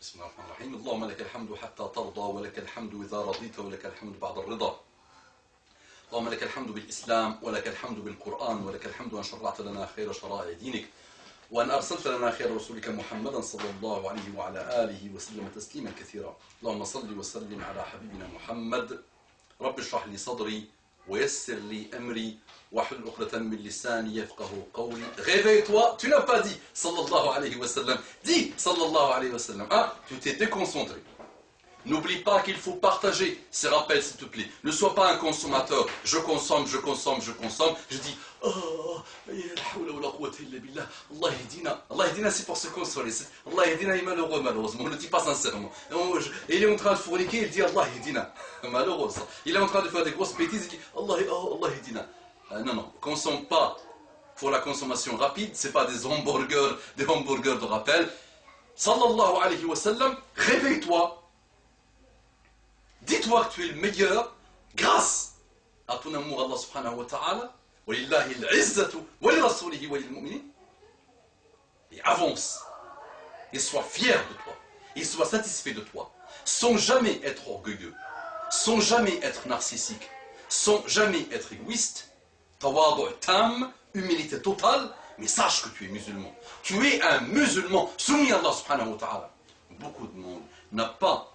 بسم الله الرحمن الرحيم. اللهم لك الحمد حتى ترضى ولك الحمد إذا رضيت ولك الحمد بعد الرضا. اللهم لك الحمد بالإسلام ولك الحمد بالقرآن ولك الحمد أن شرعت لنا خير شرائع دينك وأن أرسلت لنا خير رسولك محمدا صلى الله عليه وعلى آله وسلم تسليما كثيرا. اللهم صل وسلم على حبيبنا محمد. رب اشرح لي صدري ويسر لي أمري واحلل عقدة من لساني يفقهوا قولي. Réveille-toi, tu n'as pas dit sallallahu alayhi wa sallam. Dis sallallahu alayhi wa sallam. Ah, tu t'es déconcentré. N'oublie pas qu'il faut partager ces rappels, s'il te plaît. Ne sois pas un consommateur. Je consomme, je consomme, je consomme. Je dis, oh, Allah yahdina, c'est pour se consoler. Allah yahdina est malheureux, malheureusement. On ne le dit pas sincèrement. Et il est en train de forniquer, il dit Allah yahdina. Malheureux, ça. Il est en train de faire des grosses bêtises, il dit Allah yahdina. Non, non, consomme pas pour la consommation rapide. Ce n'est pas des hamburgers de rappel. Sallallahu alayhi wa sallam, réveille-toi. Dis-toi que tu es le meilleur grâce à ton amour à Allah subhanahu wa ta'ala. Walillahi al-izzatu wa li rasulihi wa lil mu'minin. Et avance. Et sois fier de toi. Et sois satisfait de toi. Sans jamais être orgueilleux. Sans jamais être narcissique. Sans jamais être égoïste. Tawadu' tam, humilité totale. Mais sache que tu es musulman. Tu es un musulman soumis à Allah subhanahu wa ta'ala. Beaucoup de monde n'a pas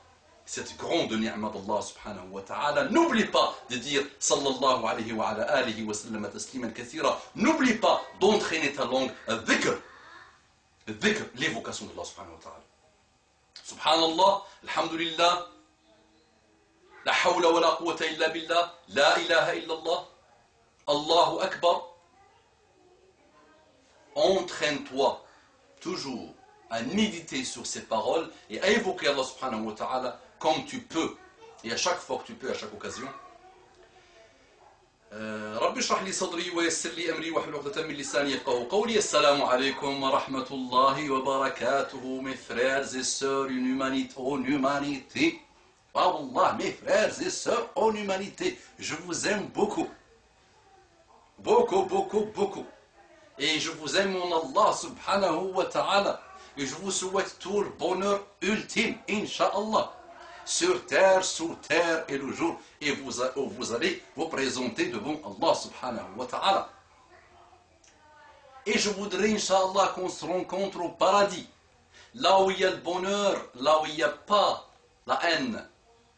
cette grande ni'ma d'Allah subhanahu wa ta'ala. N'oublie pas de dire sallallahu alayhi wa ala alihi wa sallam tasliman kathira. N'oublie pas d'entraîner ta langue dhikr, l'évocation d'Allah subhanahu wa ta'ala. Subhanallah, alhamdulillah, la hawla wa la quwwata illa billah, la ilaha illallah, Allahu akbar. Entraîne-toi toujours à méditer sur ces paroles et à évoquer Allah subhanahu wa ta'ala comme tu peux, et à chaque fois que tu peux, à chaque occasion. رب اشرح لي صدري ويسر لي أمري واحلل عقدة من لساني يفقهوا قولي. السلام عليكم ورحمة الله وبركاته. Mes frères et sœurs en humanité. Wallah, mes frères et sœurs en humanité, je vous aime beaucoup. Beaucoup, beaucoup, beaucoup. Et je vous aime en Allah subhanahu wa ta'ala. Et je vous souhaite tout le bonheur ultime, Inch'Allah. Sur terre, sous terre et le jour. Et vous allez vous présenter devant Allah subhanahu wa ta'ala. Et je voudrais, Inch'Allah, qu'on se rencontre au paradis. Là où il y a le bonheur, là où il n'y a pas la haine,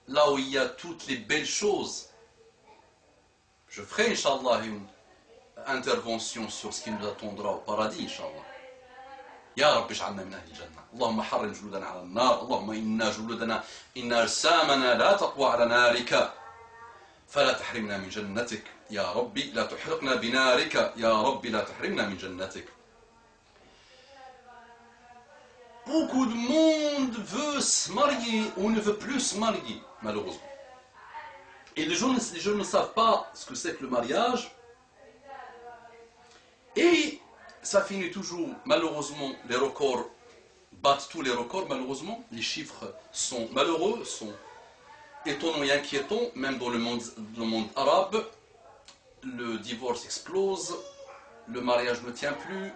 là où il y a toutes les belles choses. Je ferai, Inch'Allah, une intervention sur ce qui nous attendra au paradis, Inch'Allah. يا رب اجعلنا من أهل الجنة. اللهم حرم جلودنا على النار. اللهم إنا جلودنا إن أجسامنا لا تقوى على نارك فلا تحرمنا من جنتك يا ربي. لا تحرقنا بنارك يا ربي. لا تحرمنا من جنتك. Beaucoup de monde veut se marier ou ne veut plus se marier, malheureusement. Et les jeunes ne savent pas ce que c'est que le mariage. Et ça finit toujours, malheureusement, les records battent tous les records, malheureusement. Les chiffres sont malheureux, sont étonnants et inquiétants, même dans le monde arabe. Le divorce explose, le mariage ne tient plus.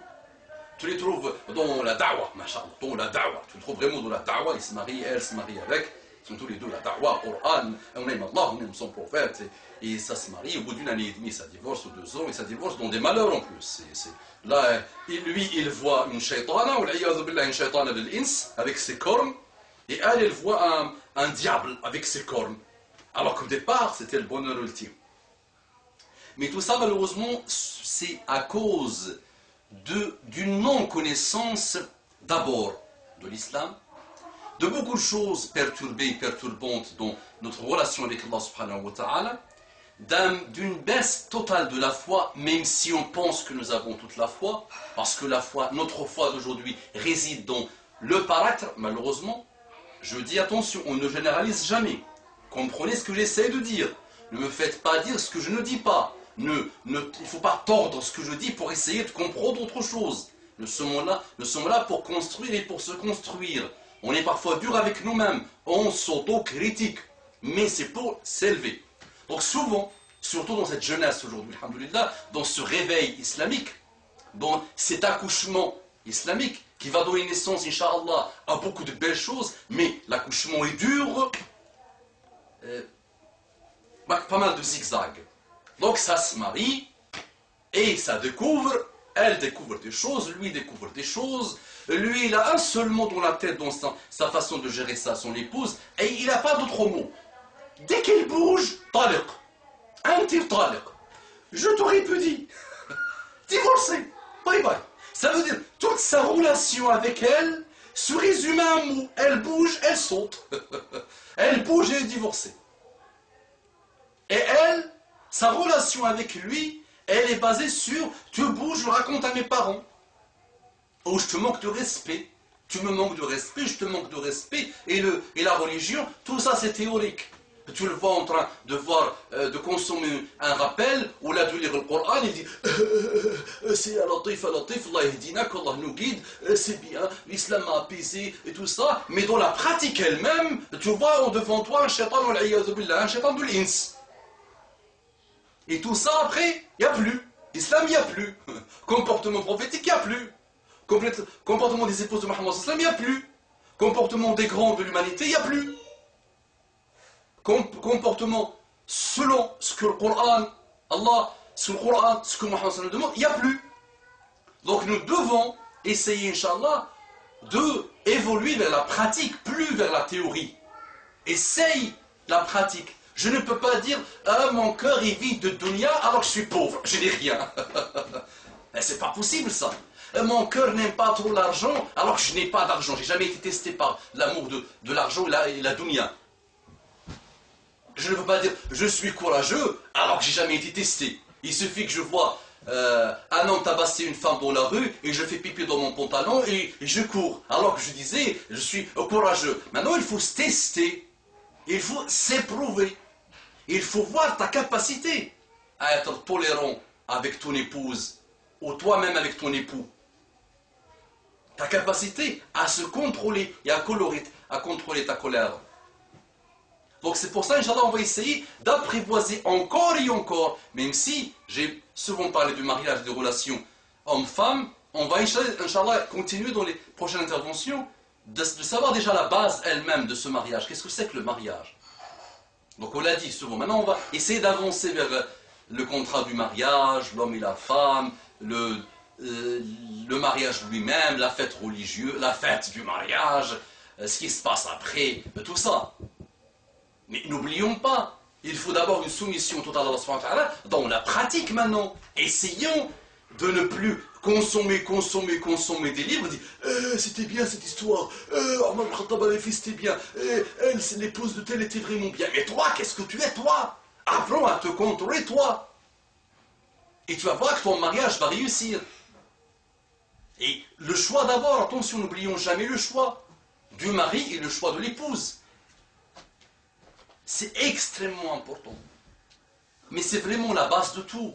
Tu les trouves dans la da'wa, machallah, dans la da'wa. Tu les trouves vraiment dans la da'wa, ils se marient, elle se marie avec. Ils sont tous les deux la da'wa, Coran, on aime Allah, on aime son prophète. Et ça se marie, au bout d'une année et demie, ça divorce, ou 2 ans, et ça divorce dans des malheurs en plus. Là, lui, il voit une shaytana, ou une shaytana de l'ins, avec ses cornes, et elle voit un diable avec ses cornes. Alors qu'au départ, c'était le bonheur ultime. Mais tout ça, malheureusement, c'est à cause d'une non-connaissance, d'abord, de l'islam, de beaucoup de choses perturbées et perturbantes dans notre relation avec Allah subhanahu wa ta'ala, d'une baisse totale de la foi, même si on pense que nous avons toute la foi, parce que la foi, notre foi d'aujourd'hui réside dans le paraître, malheureusement. Je dis attention, on ne généralise jamais. Comprenez ce que j'essaie de dire. Ne me faites pas dire ce que je ne dis pas. Il ne faut pas tordre ce que je dis pour essayer de comprendre autre chose. Nous sommes là pour construire et pour se construire. On est parfois dur avec nous-mêmes, on s'auto-critique, mais c'est pour s'élever. Donc souvent, surtout dans cette jeunesse aujourd'hui, alhamdoulilah, dans ce réveil islamique, dans cet accouchement islamique qui va donner naissance, Inch'Allah, à beaucoup de belles choses, mais l'accouchement est dur, pas mal de zigzags. Donc ça se marie, et ça découvre, elle découvre des choses, lui découvre des choses, lui il a un seul mot dans la tête, dans sa façon de gérer ça, son épouse, et il n'a pas d'autre mot. Dès qu'il bouge, taliq, un tir taliq. Je t'aurais pu dire, divorcé, bye bye. Ça veut dire, toute sa relation avec elle se résume à un mot. Elle bouge, elle saute. Elle bouge et elle est divorcée. Et elle, sa relation avec lui, elle est basée sur, tu bouges, je raconte à mes parents. Oh, je te manque de respect. Tu me manques de respect, je te manque de respect. Et la religion, tout ça c'est théorique. Tu le vois en train de voir, de consommer un rappel, ou là de lire le Coran, il dit c'est Latif, Allah yahdina, qu'Allah nous guide, c'est bien, l'islam a apaisé et tout ça, mais dans la pratique elle-même, tu vois devant toi un shaitan, un shaitan de l'ins. Et tout ça après, il n'y a plus. L'islam, il n'y a plus. Comportement prophétique, il n'y a plus. Comportement des épouses de Mohammed, il n'y a plus. Comportement des grands de l'humanité, il n'y a plus. Comportement selon ce que le Coran, Allah, ce que Mohammed nous demande, il n'y a plus. Donc nous devons essayer, Inch'Allah, d'évoluer vers la pratique, plus vers la théorie. Essaye la pratique. Je ne peux pas dire mon cœur est vide de dunya alors que je suis pauvre, je n'ai rien. C'est pas possible ça. Mon cœur n'aime pas trop l'argent alors que je n'ai pas d'argent. J'ai jamais été testé par l'amour de l'argent et la dunya. Je ne peux pas dire je suis courageux alors que j'ai jamais été testé. Il suffit que je vois un homme tabasser une femme dans la rue et je fais pipi dans mon pantalon et je cours. Alors que je disais je suis courageux. Maintenant il faut se tester. Il faut s'éprouver. Il faut voir ta capacité à être tolérant avec ton épouse ou toi-même avec ton époux. Ta capacité à se contrôler et à contrôler ta colère. Donc c'est pour ça, Inch'Allah, on va essayer d'apprivoiser encore et encore, même si j'ai souvent parlé du mariage et des relations homme-femme, on va, Inch'Allah, continuer dans les prochaines interventions de savoir déjà la base elle-même de ce mariage. Qu'est-ce que c'est que le mariage? Donc on l'a dit souvent. Maintenant on va essayer d'avancer vers le contrat du mariage, l'homme et la femme, le mariage lui-même, la fête religieuse, la fête du mariage, ce qui se passe après, tout ça. Mais n'oublions pas, il faut d'abord une soumission totale à Allah subhanahu wa ta'ala dans la pratique maintenant. Essayons de ne plus consommer des livres, dire c'était bien cette histoire, Omar al-Khattab avait fait c'était bien, elle, c'est l'épouse de tel était vraiment bien. Mais toi, qu'est-ce que tu es, toi? Apprends à te contrôler, toi. Et tu vas voir que ton mariage va réussir. Et le choix d'abord, attention, n'oublions jamais le choix du mari et le choix de l'épouse. C'est extrêmement important. Mais c'est vraiment la base de tout.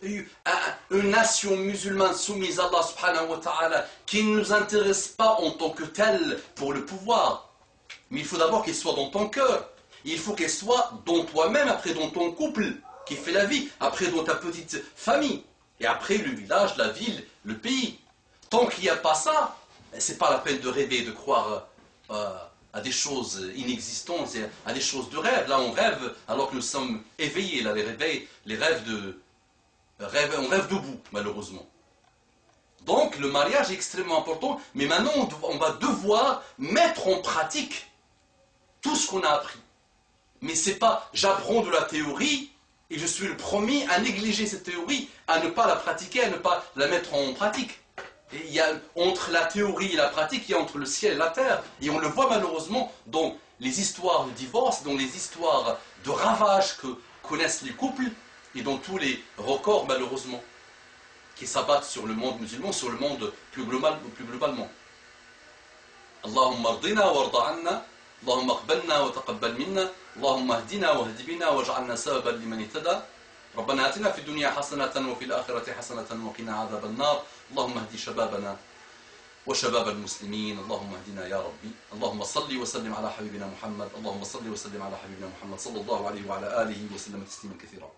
Une nation musulmane soumise à Allah subhanahu wa ta'ala qui ne nous intéresse pas en tant que telle pour le pouvoir. Mais il faut d'abord qu'elle soit dans ton cœur. Il faut qu'elle soit dans toi-même, après dans ton couple qui fait la vie, après dans ta petite famille, et après le village, la ville, le pays. Tant qu'il n'y a pas ça, c'est pas la peine de rêver, de croire à des choses inexistantes, à des choses de rêve. Là on rêve alors que nous sommes éveillés. Là les rêves on rêve debout, malheureusement. Donc le mariage est extrêmement important, mais maintenant on va devoir mettre en pratique tout ce qu'on a appris. Mais c'est pas j'apprends de la théorie et je suis le premier à négliger cette théorie, à ne pas la pratiquer, à ne pas la mettre en pratique. Et il y a entre la théorie et la pratique, il y a entre le ciel et la terre. Et on le voit malheureusement dans les histoires de divorce, dans les histoires de ravages que connaissent les couples, et dans tous les records malheureusement qui s'abattent sur le monde musulman, sur le monde plus globalement. Allahumma ardina warda anna, Allahumma aqbalna wa taqabbal minna, Allahumma ahdina wa hdi bina waj'alna sababan liman ihtada. ربنا آتنا في الدنيا حسنة وفي الآخرة حسنة وقنا عذاب النار. اللهم اهد شبابنا وشباب المسلمين. اللهم اهدنا يا ربي. اللهم صل وسلم على حبيبنا محمد. اللهم صل وسلم على حبيبنا محمد صلى الله عليه وعلى آله وسلم تسليما كثيرا.